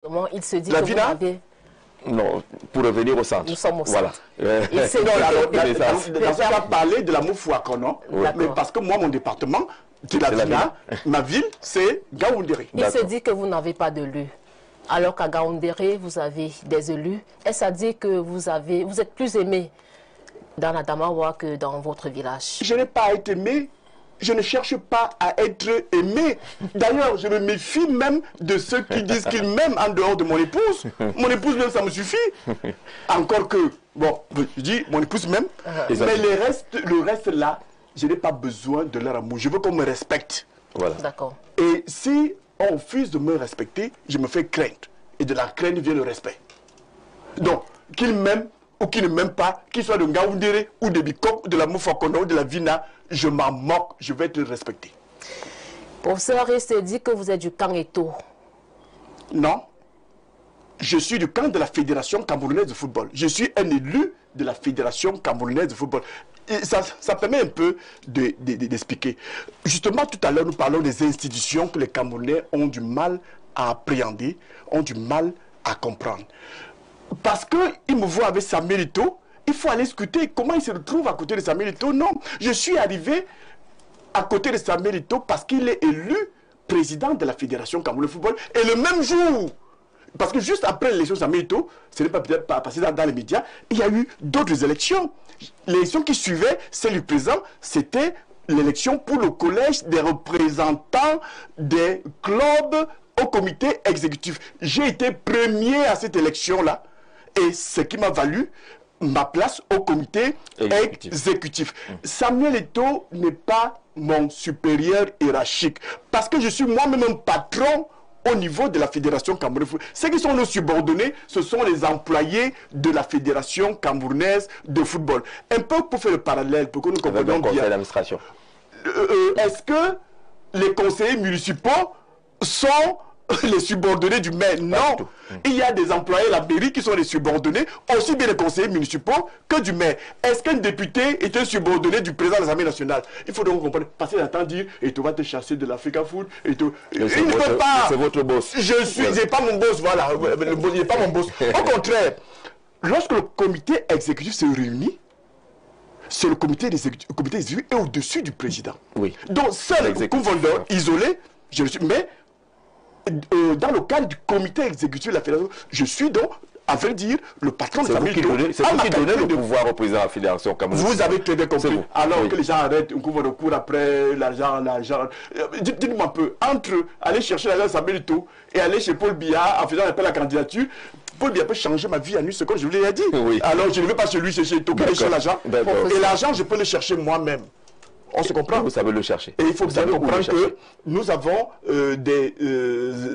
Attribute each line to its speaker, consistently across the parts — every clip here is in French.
Speaker 1: Comment il se dit
Speaker 2: La
Speaker 1: que
Speaker 2: Vina?
Speaker 1: vous avez...
Speaker 3: Non, pour revenir au centre.
Speaker 1: Nous sommes au
Speaker 3: Voilà.
Speaker 1: centre. Il se dit
Speaker 2: Non, alors,
Speaker 1: que...
Speaker 2: dans ce cas, parler de la Moufouaka, non? Mais parce que moi, mon département, c'est la Vina, ma ville, c'est Gaoundéré.
Speaker 1: Il se dit que vous n'avez pas de lieu. Alors qu'à Gaoundéré, vous avez des élus. Est-ce à dire que vous êtes plus aimé dans la Damawa que dans votre village?
Speaker 2: Je n'ai pas à être aimé. Je ne cherche pas à être aimé. D'ailleurs, je me méfie même de ceux qui disent qu'ils m'aiment en dehors de mon épouse. Mon épouse même, ça me suffit. Encore que, bon, je dis, mon épouse même. Mais le reste là, je n'ai pas besoin de leur amour. Je veux qu'on me respecte.
Speaker 3: Voilà.
Speaker 1: D'accord.
Speaker 2: Et si on refuse de me respecter, je me fais craindre. Et de la crainte vient le respect. Donc, qu'ils m'aiment ou qu'ils ne m'aiment pas, qu'ils soient de Ngaoundéré ou de Bikok, de la Moufakona ou de la Vina, je m'en moque, je vais être respecté.
Speaker 1: Professeur, il se dit que vous êtes du camp Eto.
Speaker 2: Non. Je suis du camp de la Fédération camerounaise de football. Je suis un élu de la Fédération camerounaise de football. Et ça permet un peu d'expliquer. Justement, tout à l'heure, nous parlons des institutions que les Camerounais ont du mal à appréhender, ont du mal à comprendre. Parce qu'ils me voient avec Samuel Eto'o, il faut aller scruter comment il se retrouve à côté de Samuel Eto'o. Non, je suis arrivé à côté de Samuel Eto'o parce qu'il est élu président de la Fédération camerounaise de football. Et le même jour, parce que juste après l'élection de Samuel Eto'o, ce n'est pas peut-être pas passé dans les médias, il y a eu d'autres élections. L'élection qui suivait, celle du président, c'était l'élection pour le collège des représentants des clubs au comité exécutif. J'ai été premier à cette élection-là. Et ce qui m'a valu ma place au comité exécutif. Samuel Eto'o n'est pas mon supérieur hiérarchique. Parce que je suis moi-même un patron au niveau de la Fédération camerounaise. Ceux qui sont nos subordonnés, ce sont les employés de la Fédération camerounaise de football. Un peu pour faire le parallèle, pour que nous comprenions bien.
Speaker 3: Conseil d'administration.
Speaker 2: Est-ce que les conseillers municipaux sont les subordonnés du maire? Non. Il y a des employés de la mairie qui sont les subordonnés, aussi bien les conseillers municipaux que du maire. Est-ce qu'un député est un subordonné du président de l'Assemblée nationale? Il faut donc comprendre. Passer le temps de dire, et tu vas te chasser de l'Africa Food. Il ne peut pas.
Speaker 3: C'est votre boss.
Speaker 2: Je n'ai pas mon boss, voilà. Il n'est pas mon boss. Au contraire, lorsque le comité exécutif se réunit, c'est le comité exécutif est au-dessus du président.
Speaker 3: Oui.
Speaker 2: Donc, seul couvendeur isolé, je le suis. Mais dans le cadre du comité exécutif de la Fédération, je suis donc, à vrai dire, le patron de Samuel Eto'o.
Speaker 3: C'est vous qui donnez le pouvoir au président de la Fédération camerounaise.
Speaker 2: Vous avez très bien compris. Alors que les gens arrêtent, on couvre le cours après l'argent. Dites-moi un peu, entre aller chercher l'argent de Samuel Eto'o et aller chez Paul Biya en faisant appel à la candidature, Paul Biya peut changer ma vie en une seconde, je vous l'ai dit.
Speaker 3: Oui.
Speaker 2: Alors je ne vais pas chez lui chercher Eto'o, aller chercher l'argent. Et l'argent, je peux le chercher moi-même. On se comprend.
Speaker 3: Vous savez le chercher.
Speaker 2: Et il faut bien comprendre que nous avons des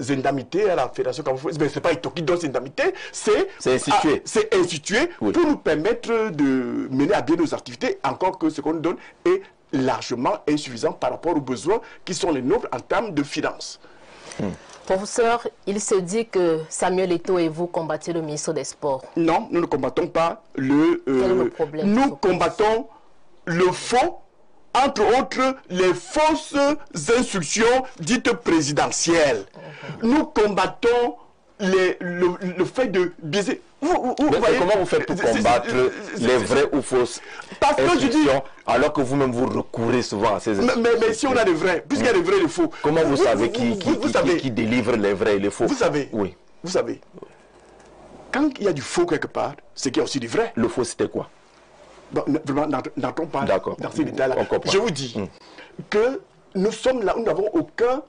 Speaker 2: indemnités à la Fédération camerounaise. Mais ce n'est pas Eto'o qui donne ces indemnités, c'est institué. C'est institué pour nous permettre de mener à bien nos activités, encore que ce qu'on nous donne est largement insuffisant par rapport aux besoins qui sont les nôtres en termes de finances.
Speaker 1: Professeur, il se dit que Samuel Eto'o et vous combattez le ministre des Sports.
Speaker 2: Non, nous ne combattons pas le...
Speaker 1: Quel est le problème?
Speaker 2: Nous combattons le faux, entre autres, les fausses instructions dites présidentielles. Nous combattons le fait de biaiser.
Speaker 3: Comment vous faites pour combattre les vraies ou fausses instructions alors que vous-même vous recourez souvent à ces instructions?
Speaker 2: Mais si on a des vrais, puisqu'il y a des vrais et des faux.
Speaker 3: Comment vous savez qui délivre les vrais et les faux?
Speaker 2: Vous savez,
Speaker 3: oui.
Speaker 2: Vous savez, quand il y a du faux quelque part, c'est qu'il y a aussi du vrai.
Speaker 3: Le faux, c'était quoi?
Speaker 2: Bon, vraiment, n'entrons pas dans ces détails-là. Je vous dis que nous sommes là, nous n'avons aucun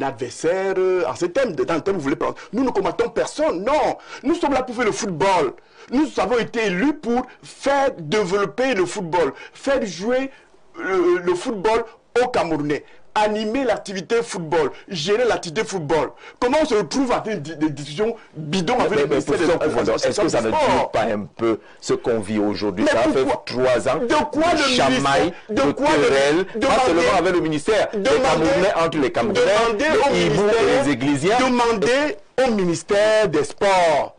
Speaker 2: adversaire en ce thème, dans le thème que vous voulez prendre. Nous ne combattons personne, non. Nous sommes là pour faire le football. Nous avons été élus pour faire développer le football, faire jouer le football aux Camerounais, animer l'activité football, gérer l'activité football. Comment on se retrouve à faire des discussions bidons avec les ministères de
Speaker 3: Est-ce que ça ne dit pas un peu ce qu'on vit aujourd'hui? Ça fait 3 ans
Speaker 2: de quoi le
Speaker 3: chamaille, de querelle, pas seulement avec le ministère, les Camerounais entre les Camerounais, les Hibou et les Églisiens.
Speaker 2: Demandez au ministère des Sports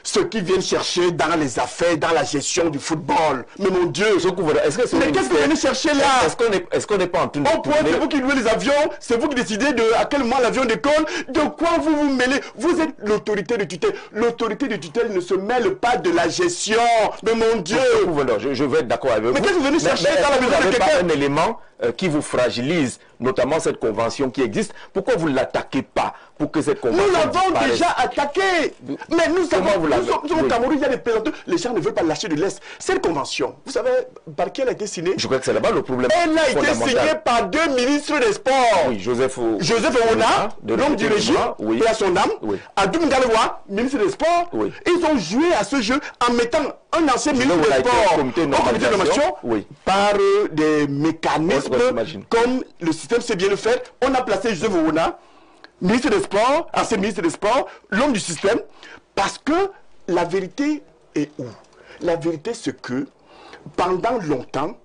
Speaker 2: ce qu'ils viennent chercher dans les affaires, dans la gestion du football. Mais mon Dieu,
Speaker 3: est-ce que
Speaker 2: mais qu'est-ce que vous venez chercher là?
Speaker 3: Est-ce qu'on n'est pas en train de...
Speaker 2: Au point, c'est vous qui louez les avions, c'est vous qui décidez de à quel moment l'avion décolle. De quoi vous vous mêlez? Vous êtes l'autorité de tutelle. L'autorité de tutelle ne se mêle pas de la gestion. Mais mon Dieu,
Speaker 3: je vais être d'accord avec vous.
Speaker 2: Mais qu'est-ce que vous venez chercher dans la maison de quelqu'un?
Speaker 3: Un élément qui vous fragilise, notamment cette convention qui existe. Pourquoi vous ne l'attaquez pas pour que cette convention...
Speaker 2: Nous l'avons déjà attaqué. Mais nous savons, nous sommes au Cameroun, il y a des plaisanteurs. Les gens ne veulent pas lâcher de l'Est. Cette convention, vous savez par qui elle a été signée?
Speaker 3: Je crois que c'est là-bas le problème.
Speaker 2: Elle a été signée par 2 ministres des Sports.
Speaker 3: Oui, Joseph
Speaker 2: Ouna, l'homme du régime, et à son âme.
Speaker 3: Oui.
Speaker 2: Adoum Galewa, ministre des Sports.
Speaker 3: Oui.
Speaker 2: Ils ont joué à ce jeu en mettant un ancien ministre des Sports au comité de nomination par des mécanismes comme le système sait bien le faire. On a placé Joseph Ouna, ministre des Sports, ancien ministre des Sports, l'homme du système, parce que la vérité est où? La vérité, c'est que pendant longtemps,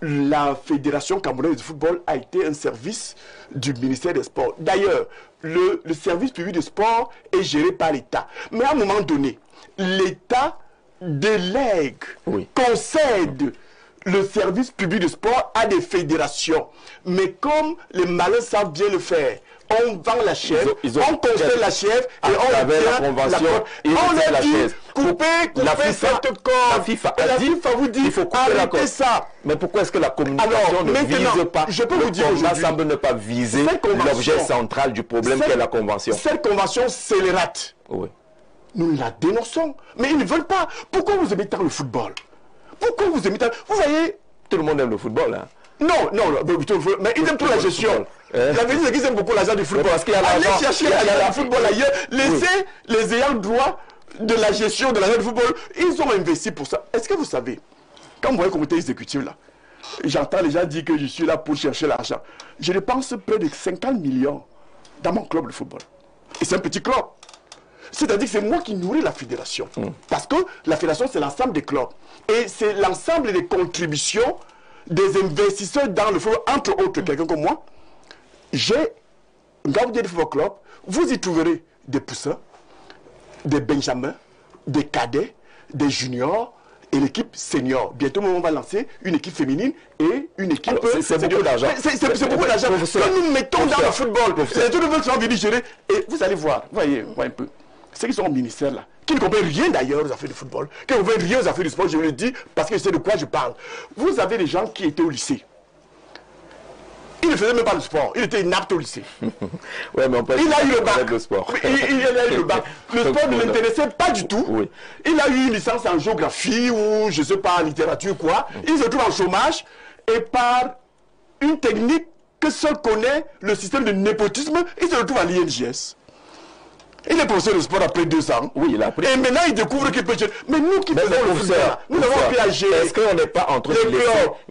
Speaker 2: la Fédération camerounaise de football a été un service du ministère des Sports. D'ailleurs, le service public de sport est géré par l'État. Mais à un moment donné, l'État délègue, concède le service public de sport à des fédérations. Mais comme les malins savent bien le faire, on vend la chèvre, on concède la chèvre et on obtient la convention. On leur dit, coupez cette corde.
Speaker 3: La FIFA a dit,
Speaker 2: vous dit,
Speaker 3: il faut couper la corde.
Speaker 2: Ça.
Speaker 3: Mais pourquoi est-ce que la communication ne vise pas?
Speaker 2: Je peux vous dire aujourd'hui,
Speaker 3: semble ne pas viser l'objet central du problème qui est la convention.
Speaker 2: Cette convention scélérate.
Speaker 3: Oui.
Speaker 2: Nous la dénonçons. Mais ils ne veulent pas. Pourquoi vous aimez tant le football? Pourquoi vous aimez tant? Vous voyez,
Speaker 3: tout le monde aime le football, hein?
Speaker 2: Non, mais ils aiment trop la gestion. La vérité, c'est qu'ils aiment beaucoup l'argent du football.
Speaker 3: Parce qu'il y a
Speaker 2: allez chercher l'argent du football ailleurs. Laissez les ayants droit de la gestion de l'argent du football. Ils ont investi pour ça. Est-ce que vous savez, quand vous voyez le comité exécutif là, j'entends les gens dire que je suis là pour chercher l'argent. Je dépense près de 50 millions dans mon club de football. Et c'est un petit club. C'est-à-dire que c'est moi qui nourris la fédération. Parce que la fédération, c'est l'ensemble des clubs. Et c'est l'ensemble des contributions des investisseurs dans le football, entre autres, quelqu'un comme moi. J'ai Gaudi Football Club, vous y trouverez des poussins, des benjamins, des cadets, des juniors et l'équipe senior. Bientôt, on va lancer une équipe féminine et une équipe...
Speaker 3: C'est beaucoup d'argent.
Speaker 2: C'est beaucoup d'argent que nous mettons dans le football. Les autres veulent s'en venir gérer. Et vous allez voir, voyez un peu. Ceux qui sont au ministère là, qui ne comprennent rien d'ailleurs aux affaires du football, qui ne comprennent rien aux affaires du sport, je le dis parce que je sais de quoi je parle. Vous avez des gens qui étaient au lycée. Il ne faisait même pas le sport, il était inapte au lycée.
Speaker 3: Ouais, mais on peut
Speaker 2: il a eu le bac.
Speaker 3: Le sport.
Speaker 2: Il a eu le bac. Le sport ne l'intéressait pas du tout.
Speaker 3: Oui.
Speaker 2: Il a eu une licence en géographie ou je ne sais pas en littérature quoi. Il se trouve en chômage et par une technique que seul connaît le système de népotisme, il se retrouve à l'INJS. Il est professeur de sport après 2 ans.
Speaker 3: Oui, il a appris.
Speaker 2: Et maintenant, il découvre qu'il peut... Mais nous qui faisons le football, nous avons appris à gérer.
Speaker 3: Est-ce qu'on n'est pas en train de laisser...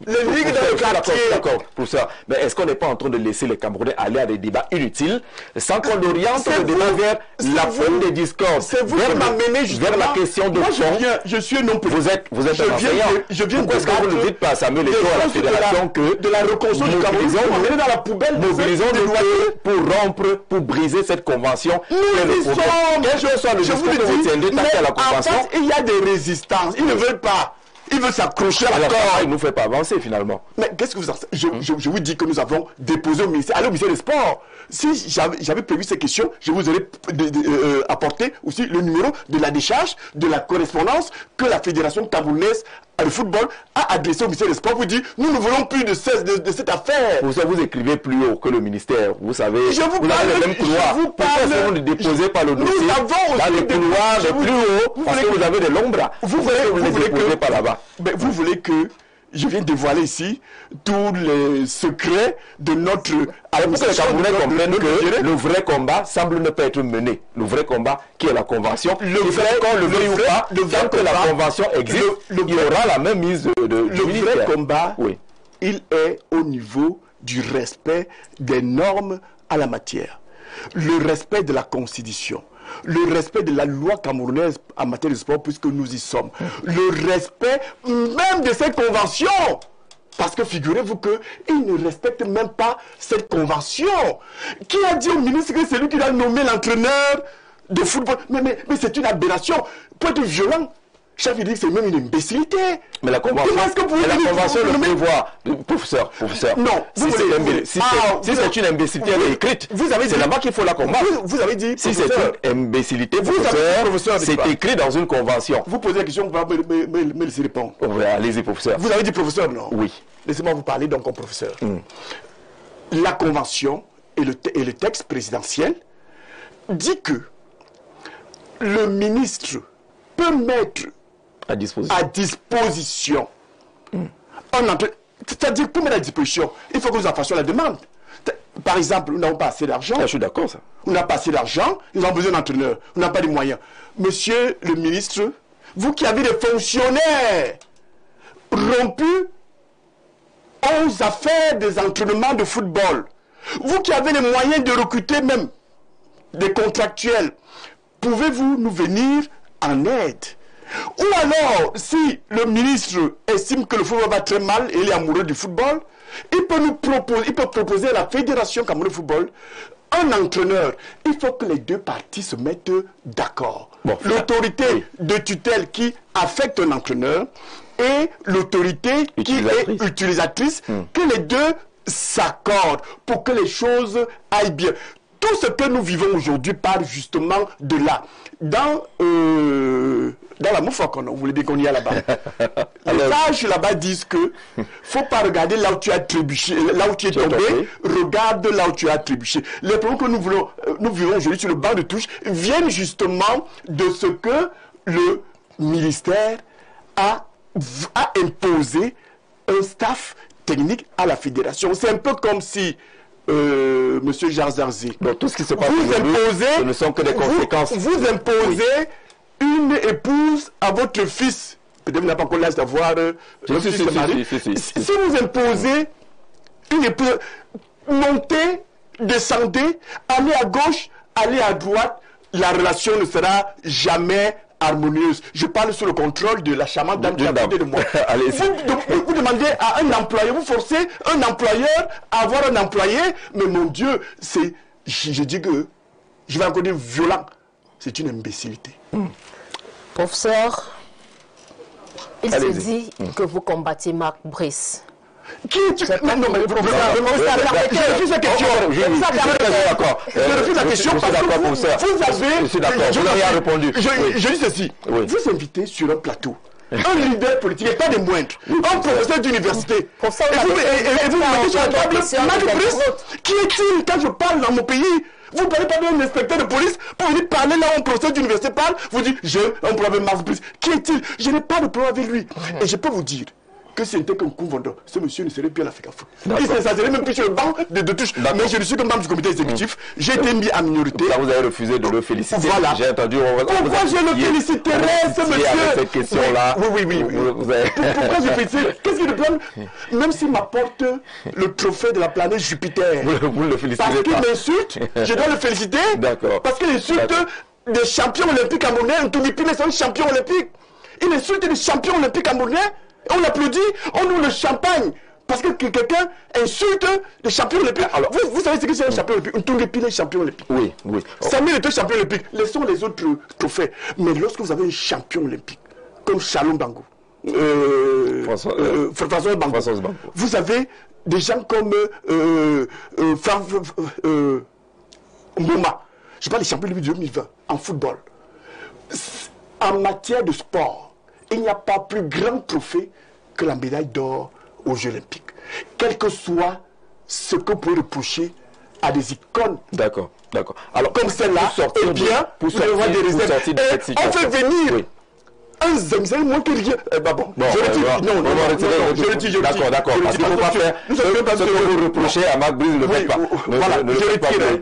Speaker 2: Les ligues dans le quartier.
Speaker 3: D'accord, pour ça. Mais est-ce qu'on n'est pas en train de laisser les Camerounais aller à des débats inutiles sans qu'on oriente le débat vers la forme des discours?
Speaker 2: C'est vous qui m'amenez justement
Speaker 3: vers la question de fond.
Speaker 2: Je suis non plus.
Speaker 3: Vous êtes un enseignant.
Speaker 2: Pourquoi
Speaker 3: est-ce que vous ne dites pas à Samuel Eto'o à la fédération que
Speaker 2: de la reconstruction du Cameroun, on est dans la poubelle.
Speaker 3: Mobilisons le feu pour rompre, pour briser cette convention.
Speaker 2: Je vous le dis, mais en fait, il y a des résistances. Ils ne veulent pas. Ils veulent s'accrocher à la corde.
Speaker 3: Il ne nous fait pas avancer finalement.
Speaker 2: Mais qu'est-ce que vous en savez? Je vous dis que nous avons déposé au ministère, allez au ministère des Sports. Si j'avais prévu ces questions, je vous aurais apporté aussi le numéro de la décharge, de la correspondance que la Fédération camerounaise de football a adressé au ministère des Sports pour dire nous ne voulons plus de cette affaire.
Speaker 3: Pour ça, vous écrivez plus haut que le ministère. Vous savez,
Speaker 2: vous
Speaker 3: avez le même couloir. Pourquoi est-ce que vous ne déposez pas le dossier dans les couloirs les plus hauts parce que vous avez de l'ombre? Vous ne les déposez pas là-bas.
Speaker 2: Vous voulez que je viens dévoiler ici tous les secrets de notre...
Speaker 3: Alors pour que les Camerounais comprennent que le vrai combat semble ne pas être mené. Le vrai combat qui est la convention. Le vrai tant que la convention existe, il y aura la même mise du ministère.
Speaker 2: Le vrai combat, il est au niveau du respect des normes à la matière. Le respect de la Constitution. Le respect de la loi camerounaise en matière de sport, puisque nous y sommes. Le respect même de cette convention. Parce que figurez-vous qu'ils ne respectent même pas cette convention. Qui a dit au ministre que c'est lui qui a nommé l'entraîneur de football. Mais c'est une aberration. Pour être violent, chef, il dit que c'est même une imbécilité.
Speaker 3: Mais la convention, le prévoit, professeur.
Speaker 2: Non,
Speaker 3: si c'est une imbécilité, elle est écrite. C'est là-bas qu'il faut la combattre.
Speaker 2: Vous avez dit,
Speaker 3: si c'est une imbécilité, professeur, c'est écrit dans une convention.
Speaker 2: Vous posez la question, vous pouvez me laisser répondre.
Speaker 3: Allez-y, professeur.
Speaker 2: Vous avez dit professeur, non?
Speaker 3: Oui.
Speaker 2: Laissez-moi vous parler donc comme professeur. La convention et le texte présidentiel dit que le ministre peut mettre à disposition c'est-à-dire pour mettre à disposition, il faut que nous en fassions la demande. Par exemple, nous n'avons pas assez d'argent.
Speaker 3: Je suis d'accord, ça.
Speaker 2: On n'a pas assez d'argent, nous avons besoin d'entraîneurs, on n'a pas de moyens. Monsieur le ministre, vous qui avez des fonctionnaires rompus aux affaires des entraînements de football, vous qui avez les moyens de recruter même des contractuels, pouvez-vous nous venir en aide? Ou alors, si le ministre estime que le football va très mal et il est amoureux du football, il peut proposer à la Fédération Cameroun de football un entraîneur. Il faut que les deux parties se mettent d'accord. Bon, l'autorité de tutelle qui affecte un entraîneur et l'autorité qui est utilisatrice, que les deux s'accordent pour que les choses aillent bien. Tout ce que nous vivons aujourd'hui part justement de là. Dans la Moufok, vous voulez dire qu'on y est là-bas. Les sages là-bas disent que faut pas regarder là où tu as trébuché, là où tu es tombé, regarde là où tu as trébuché. Les problèmes que nous vivons aujourd'hui sur le banc de touche viennent justement de ce que le ministère a imposé un staff technique à la fédération. C'est un peu comme si Monsieur Jarzarzi,
Speaker 3: tout ce qui se passe ce ne sont que des conséquences.
Speaker 2: Vous imposez une épouse à votre fils. Peut-être vous n'avez pas encore l'âge d'avoir un fils de mari. Si vous imposez une épouse, montez, descendez, allez à gauche, allez à droite, la relation ne sera jamais harmonieuse. Je parle sous le contrôle de la charmante dame qui est à côté de moi. Vous demandez à un employeur, vous forcez un employeur à avoir un employé, mais mon Dieu, je dis que, je vais encore dire violent, c'est une imbécilité.
Speaker 1: Professeur, il se dit que vous combattez Marc Brice.
Speaker 2: Qui est-tu? Non, mais le professeur, je refuse la question. Je refuse la question parce que vous avez...
Speaker 3: Je suis d'accord, vous n'avez rien répondu.
Speaker 2: Je dis ceci. Vous invitez sur un plateau un leader politique, et pas des moindres, un professeur d'université. Et vous mettez sur la table Marc Brice. Qui est-il quand je parle dans mon pays? Vous parlez pas d'un inspecteur de police pour venir parler là où un professeur d'université parle. Vous dites, j'ai un problème avec Marc Brice. Qui est-il? Je n'ai pas de problème avec lui. Et je peux vous dire que si c'était qu'un coup vendeur, ce monsieur ne serait plus à l'Afrique. Il serait même plus sur le banc de touche. Mais je ne suis que membre du comité exécutif. J'ai été mis en minorité.
Speaker 3: Là, vous avez refusé de le féliciter.
Speaker 2: Voilà.
Speaker 3: J'ai entendu.
Speaker 2: Pourquoi je le féliciterais, ce monsieur?
Speaker 3: Avec cette question-là.
Speaker 2: Oui. Pourquoi je félicite? Qu'est-ce qu'il me donne? Même s'il m'apporte le trophée de la planète Jupiter.
Speaker 3: Vous le félicitez pas.
Speaker 2: Parce qu'il m'insulte, je dois le féliciter.
Speaker 3: D'accord.
Speaker 2: Parce qu'il insulte des champions olympiques camerounais. Ntoumipine est un champion olympique. Il insulte des champions olympiques camerounais. On l'applaudit, on ouvre le champagne. Parce que quelqu'un insulte les champions olympiques. Alors, vous savez ce que c'est un champion olympique? Ntoumipine est champion olympique.
Speaker 3: Oui.
Speaker 2: Samuel est un champion olympique. Laissons les autres trophées. Mais lorsque vous avez un champion olympique, comme Shalom Bango, François Bango, vous avez des gens comme Mouma. Je parle des champions olympiques de 2020 en football. En matière de sport, il n'y a pas plus grand trophée que la médaille d'or aux Jeux Olympiques. Quel que soit ce que vous pouvez reprocher à des icônes.
Speaker 3: D'accord. Alors,
Speaker 2: comme celle-là, eh bien, vous allez voir des réserves. On fait venir un Zemzem, moi qui rien. Bon, je le dis. Je le dis.
Speaker 3: D'accord. Parce qu'il ne faut pas faire ce que vous reprochez à Marc Brice, ne le faites pas.
Speaker 2: Voilà, je le dis.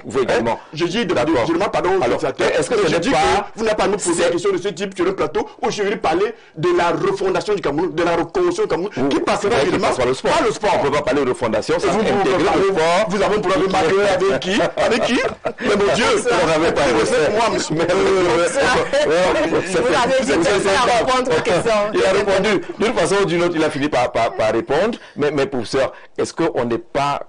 Speaker 3: Vous également.
Speaker 2: Je dis de pardon aux organisateurs.
Speaker 3: Est-ce que je dis pas...
Speaker 2: Vous n'avez pas à nous poser une question de ce type sur le plateau où je vais parler de la refondation du Cameroun, de la reconstruction du Cameroun, qui passera évidemment par le sport.
Speaker 3: On ne peut pas parler de refondation sans intégrer le sport.
Speaker 2: Vous avez un problème avec qui? Avec qui? Mais mon Dieu,
Speaker 3: on n'avait pas
Speaker 2: moi, monsieur.
Speaker 3: Il a répondu. D'une façon ou d'une autre, il a fini par répondre. Mais professeur, est-ce qu'on n'est pas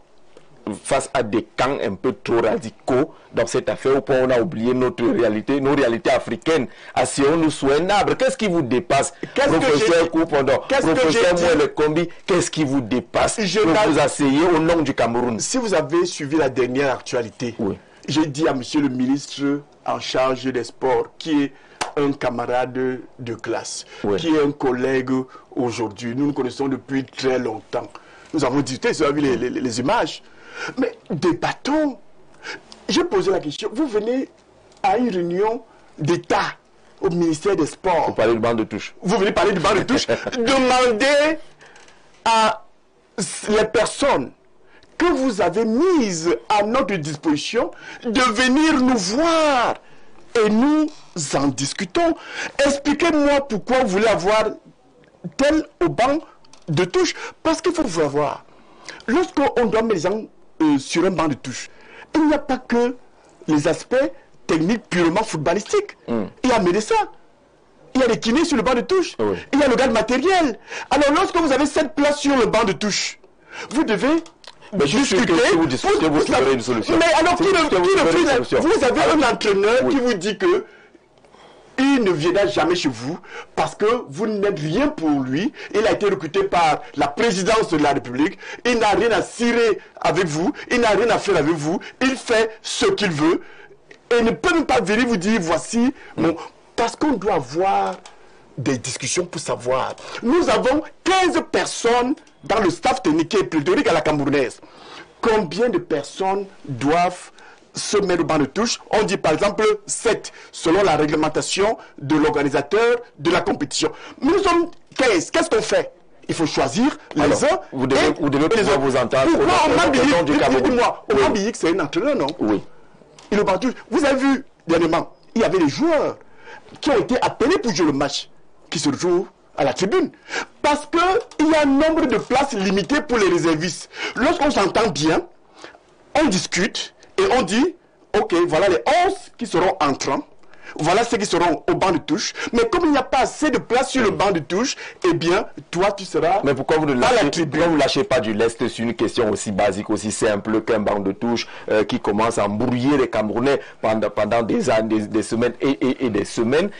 Speaker 3: face à des camps un peu trop radicaux dans cette affaire, au point où on a oublié notre réalité, nos réalités africaines. Asseyons-nous sous un arbre. Qu'est-ce qui vous dépasse? Professeur Koupondon, professeur Mouele Kombi, qu'est-ce qui vous dépasse pour vous asseyez au nom du Cameroun?
Speaker 2: Si vous avez suivi la dernière actualité, oui. J'ai dit à monsieur le ministre en charge des sports, qui est un camarade de classe, oui. Qui est un collègue aujourd'hui. Nous nous connaissons depuis très longtemps. Nous avons discuté, vous avez vu les images. Mais débattons. J'ai posé la question. Vous venez à une réunion d'État au ministère des Sports.
Speaker 3: Vous parlez du banc de touche.
Speaker 2: Vous venez parler du banc de touche. Demandez à les personnes que vous avez mises à notre disposition de venir nous voir. Et nous en discutons. Expliquez-moi pourquoi vous voulez avoir tel au banc de touche. Parce qu'il faut vous voir. Lorsqu'on doit mettre les gens sur un banc de touche, il n'y a pas que les aspects techniques purement footballistiques. Il y a un médecin. Il y a des kinés sur le banc de touche. Oui. Il y a le gars de matériel. Alors lorsque vous avez 7 places sur le banc de touche, vous devez...
Speaker 3: Mais discuter, vous trouverez une solution.
Speaker 2: Mais alors, vous avez un entraîneur qui vous dit que il ne viendra jamais chez vous parce que vous n'êtes rien pour lui. Il a été recruté par la présidence de la République. Il n'a rien à cirer avec vous. Il n'a rien à faire avec vous. Il fait ce qu'il veut. Et il ne peut même pas venir vous dire voici. Bon, parce qu'on doit avoir des discussions pour savoir. Nous avons 15 personnes dans le staff technique qui est pléthorique à la camerounaise. Combien de personnes doivent se mettre au banc de touche? On dit par exemple 7, selon la réglementation de l'organisateur de la compétition. Mais nous sommes 15. Qu'est-ce qu'on fait? Il faut choisir les uns.
Speaker 3: Vous devez pouvoir vous entendre.
Speaker 2: Pourquoi Omar Biyik, c'est un entraîneur, non? Oui. Il est au banc de touche. Vous avez vu, dernièrement, il y avait des joueurs qui ont été appelés pour jouer le match, qui se retrouvent à la tribune. Parce qu'il y a un nombre de places limitées pour les réservistes. Lorsqu'on s'entend bien, on discute et on dit, ok, voilà les 11 qui seront entrants, voilà ceux qui seront au banc de touche. Mais comme il n'y a pas assez de place sur le banc de touche, eh bien, toi, tu seras...
Speaker 3: Mais pourquoi vous ne lâchez pas du lest sur une question aussi basique, aussi simple qu'un banc de touche qui commence à embrouiller les Camerounais pendant des années, des semaines et des semaines.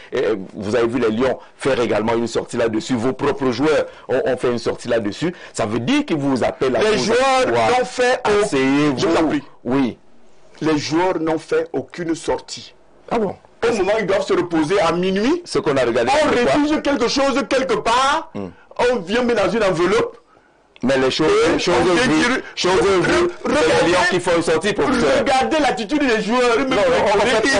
Speaker 3: Vous avez vu les Lions faire également une sortie là-dessus. Vos propres joueurs ont fait une sortie là-dessus. Ça veut dire qu'ils vous appellent à...
Speaker 2: Les joueurs n'ont fait...
Speaker 3: Je vous en prie. Oui.
Speaker 2: Les joueurs n'ont fait aucune sortie.
Speaker 3: Ah bon?
Speaker 2: Au moment où ils doivent se reposer à minuit,
Speaker 3: ce qu'on a regardé,
Speaker 2: on rédige quelque chose quelque part, on vient mettre dans une enveloppe.
Speaker 3: Mais les choses vues, les Lions qui font une sortie pour
Speaker 2: regardez l'attitude des joueurs. Celui qui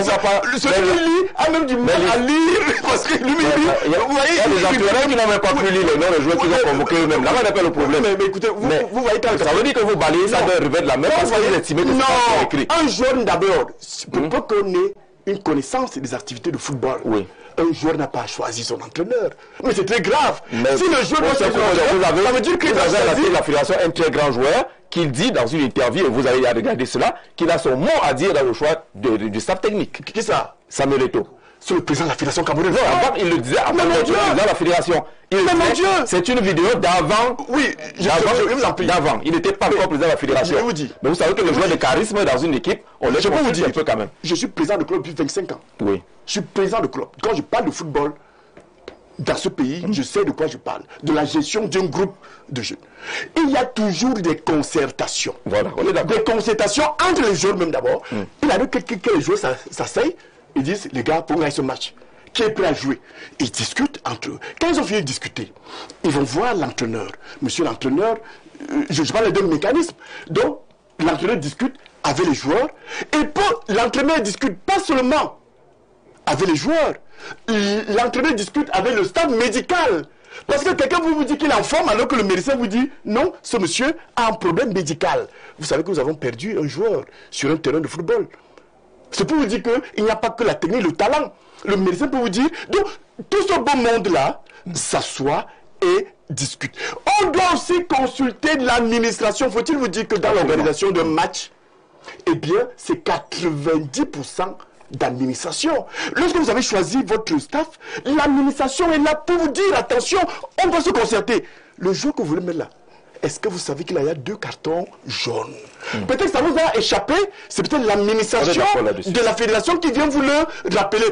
Speaker 2: a même du mal à lire, parce que lui,
Speaker 3: il y a des entraîneurs qui n'ont même pas pu lire les noms des joueurs qui ont convoqué eux-mêmes. Là-bas, on n'a pas le problème.
Speaker 2: Mais écoutez, vous voyez quand
Speaker 3: ça veut dire que vous balayez ça d'un revers de la main parce que vous estimez que c'est pas écrit.
Speaker 2: Un jeune d'abord, pour qu'on ait une connaissance des activités de football. Oui. Un joueur n'a pas choisi son entraîneur. Mais c'est très grave. Mais si le joueur doit choisir son entraîneur, ça veut dire qu'il a choisi
Speaker 3: la fédération un très grand joueur qu'il dit dans une interview, et vous allez regarder cela, qu'il a son mot à dire dans le choix du staff technique.
Speaker 2: Qui ça?
Speaker 3: Samuel Eto'o.
Speaker 2: C'est le président de la fédération camerounaise.
Speaker 3: Avant, il le disait avant le président de la fédération. C'est une vidéo d'avant.
Speaker 2: Oui,
Speaker 3: d'avant. Il n'était pas encore président de la fédération. Mais vous savez que le joueur de charisme dans une équipe, on le construit un peu quand même.
Speaker 2: Je suis président de club depuis 25 ans.
Speaker 3: Oui.
Speaker 2: Je suis président de club. Quand je parle de football, dans ce pays, je sais de quoi je parle. De la gestion d'un groupe de jeunes. Il y a toujours des concertations.
Speaker 3: Voilà, on est d'accord.
Speaker 2: Des concertations entre les joueurs même d'abord. Il a dit que les joueurs s'asseyent. Ils disent, les gars, pour gagner ce match, qui est prêt à jouer? Ils discutent entre eux. Quand ils ont fini de discuter, ils vont voir l'entraîneur. Monsieur l'entraîneur, je parle de mécanisme. Donc, l'entraîneur discute avec les joueurs. Et l'entraîneur discute pas seulement avec les joueurs. L'entraîneur discute avec le staff médical. Parce que quelqu'un vous dit qu'il est en forme alors que le médecin vous dit non, ce monsieur a un problème médical. Vous savez que nous avons perdu un joueur sur un terrain de football. C'est pour vous dire qu'il n'y a pas que la technique, le talent. Le médecin peut vous dire. Donc, tout ce beau monde-là s'assoit et discute. On doit aussi consulter l'administration. Faut-il vous dire que dans l'organisation d'un match, eh bien, c'est 90% d'administration. Lorsque vous avez choisi votre staff, l'administration est là pour vous dire, attention, on doit se concerter. Le jour que vous voulez mettre là, est-ce que vous savez qu'il y a 2 cartons jaunes? Peut-être que ça vous a échappé, c'est peut-être l'administration de la fédération qui vient vous le rappeler.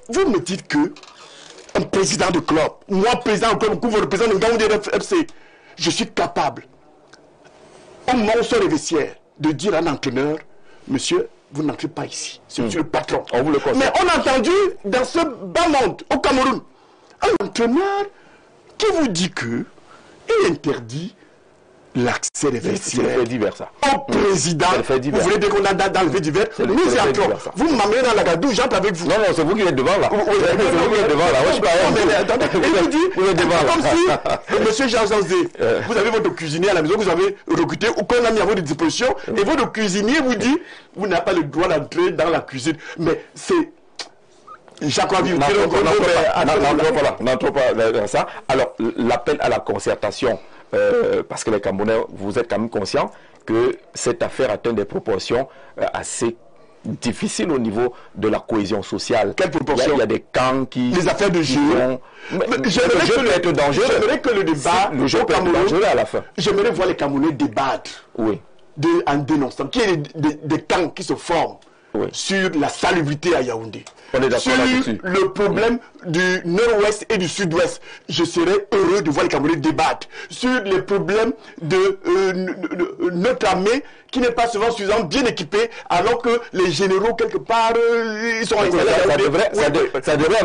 Speaker 2: Vous me dites que un président de club, moi président de club, vous représentant de Ngaoundéré FC, je suis capable, au moment où sort les vestiaires, de dire à un entraîneur, monsieur, vous n'entrez pas ici, c'est monsieur le patron. On vous le conseille. Mais on a entendu dans ce bas monde, au Cameroun, un entraîneur qui vous dit que il interdit l'accès des vestiaires.
Speaker 3: C'est le fait divers, ça.
Speaker 2: Au président, vous voulez dire qu'on a dans le fait divers, nous y entrons. Vous m'amenez dans la gadou, j'entre avec vous.
Speaker 3: Non, non, c'est vous qui êtes devant là. C'est vous qui êtes devant là.
Speaker 2: Il vous dit, comme si, monsieur Jean Zanzé, vous avez votre cuisinier à la maison, vous avez recruté ou qu'on a mis à votre disposition, et votre cuisinier vous dit, vous n'avez pas le droit d'entrer dans la cuisine. Mais c'est...
Speaker 3: N'entrons pas dans ça. Alors, l'appel à la concertation, parce que les Camerounais, vous êtes quand même conscients que cette affaire atteint des proportions assez difficiles au niveau de la cohésion sociale.
Speaker 2: Quelle proportion?
Speaker 3: Il y a des camps qui...
Speaker 2: Les affaires de jeu.
Speaker 3: J'aimerais que
Speaker 2: J'aimerais que le débat...
Speaker 3: Le jeu peut être dangereux à la fin.
Speaker 2: J'aimerais voir les Camerounais débattre en dénonçant qu'il y ait des camps qui se forment sur la salubrité à Yaoundé. Sur le problème du nord-ouest et du sud-ouest, je serais heureux de voir les Camerounais débattre. Sur les problèmes de notre armée qui n'est pas souvent suffisamment bien équipée, alors que les généraux, quelque part, ils sont installés à Yaoundé.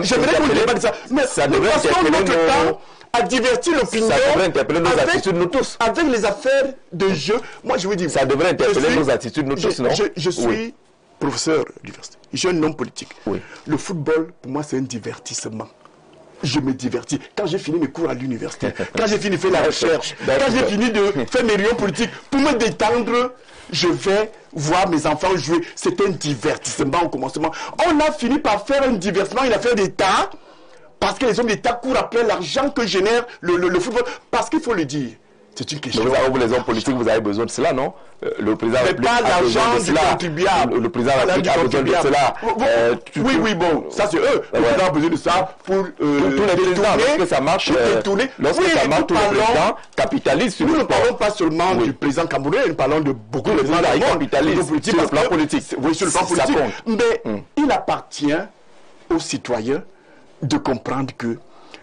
Speaker 2: J'aimerais qu'on débatte de ça. Mais ça devrait passer notre temps à divertir l'opinion.
Speaker 3: Ça devrait interpeller nos attitudes, nous tous.
Speaker 2: Avec les affaires de jeu, moi je vous dis...
Speaker 3: Ça devrait interpeller nos attitudes, nous tous, non?
Speaker 2: Je suis... professeur d'université, je suis un homme politique. Le football, pour moi, c'est un divertissement. Je me divertis. Quand j'ai fini mes cours à l'université, quand j'ai fini de faire la recherche, quand j'ai fini de faire mes réunions politiques, pour me détendre, je vais voir mes enfants jouer. C'est un divertissement au commencement. On a fini par faire un divertissement, une affaire d'État, parce que les hommes d'État courent après l'argent que génère le football. Parce qu'il faut le dire. C'est une question.
Speaker 3: Vous, les hommes politiques, vous avez besoin de cela, non? Le président
Speaker 2: mais pas l'argent du contribuable.
Speaker 3: Le président a besoin de cela.
Speaker 2: Oui, bon, ça c'est eux. Le président a besoin de ça pour
Speaker 3: tous les présidents. Lorsque ça marche, lorsque ça marche, tous les présidents capitalisent sur le sport.
Speaker 2: Nous ne parlons pas seulement du président camerounais, nous parlons de beaucoup de présidents
Speaker 3: qui capitalisent sur le plan politique.
Speaker 2: Oui, sur le plan politique. Mais il appartient aux citoyens de comprendre que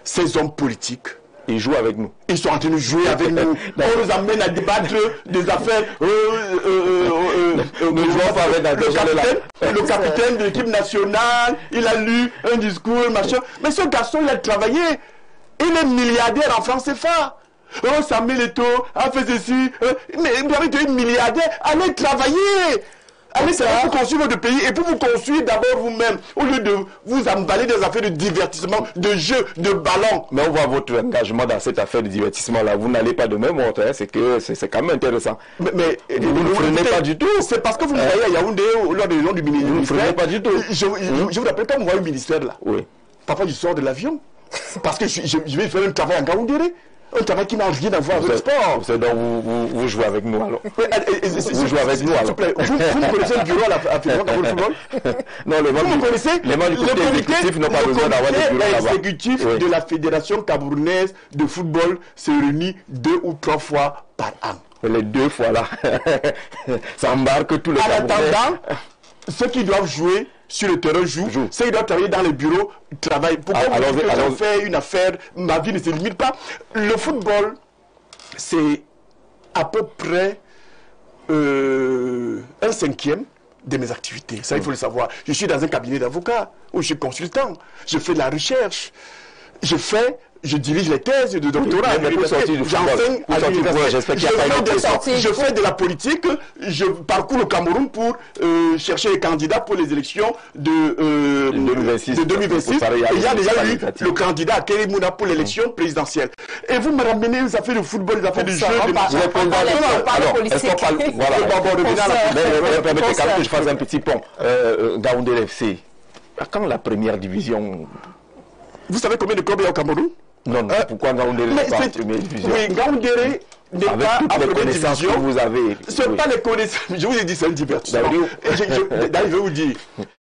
Speaker 2: ces hommes politiques,
Speaker 3: ils jouent avec nous.
Speaker 2: Ils sont en train de jouer avec nous. On nous amène à débattre des affaires.
Speaker 3: Nous jouons pas avec
Speaker 2: le capitaine de l'équipe nationale, il a lu un discours, machin. Mais ce garçon, il a travaillé. Il est milliardaire en France CFA. Samuel Eto'o a fait ceci. Mais vous avez été milliardaire. Allez travailler. Allez, c'est pour construire votre pays et pour vous construire d'abord vous-même, au lieu de vous emballer des affaires de divertissement, de jeux, de ballons.
Speaker 3: Mais on voit votre engagement dans cette affaire de divertissement-là. Vous n'allez pas de même ordre, hein. C'est quand même intéressant. Mais vous ne freinez pas du tout.
Speaker 2: C'est parce que vous me voyez à Yaoundé, lors des réunions du ministère.
Speaker 3: Vous ne freinez pas du tout.
Speaker 2: Je vous rappelle quand vous voyez au ministère là.
Speaker 3: Oui.
Speaker 2: Parfois, je sors de l'avion. Parce que je vais faire un travail en Ngaoundéré. Un travail qui n'a rien à voir avec le sport.
Speaker 3: C'est donc vous jouez avec nous alors. Vous jouez avec nous alors.
Speaker 2: Vous me connaissez le bureau à la Fédération Cameroun Football?
Speaker 3: Non, les membres du comité exécutif n'ont pas besoin d'avoir des bureaux là-bas.
Speaker 2: L'exécutif de la Fédération camerounaise de football se réunit 2 ou 3 fois par an.
Speaker 3: Les 2 fois là, ça embarque tous les Camerounais.
Speaker 2: En attendant, ceux qui doivent jouer sur le terrain jouent. Ceux qui doivent travailler dans les bureaux travaillent. Pourquoi vous faire une affaire, ma vie ne se limite pas. Le football, c'est à peu près 1/5 de mes activités. Ça, il faut le savoir. Je suis dans un cabinet d'avocats où je suis consultant. Je fais de la recherche. Je dirige les thèses de doctorat.
Speaker 3: J'enseigne à l'université.
Speaker 2: Je fais de la politique. Je parcours le Cameroun pour chercher les candidats pour les élections de 2026. Et il y a déjà eu le candidat à Kéry Mouna pour l'élection présidentielle. Et vous me ramenez les affaires de football, les affaires de jeu.
Speaker 1: On parle politique.
Speaker 3: Permettez que je fasse un petit pont. Ngaoundéré FC, quand la première division...
Speaker 2: Vous savez combien de clubs il y a au Cameroun?
Speaker 3: Non, pourquoi Ngaoundéré n'est pas en première division?
Speaker 2: Oui, Ngaoundéré n'est pas en première division.
Speaker 3: Que vous avez.
Speaker 2: Ce n'est pas les connaissances. Je vous ai dit, c'est un divertissement. D'ailleurs, je vais vous dire,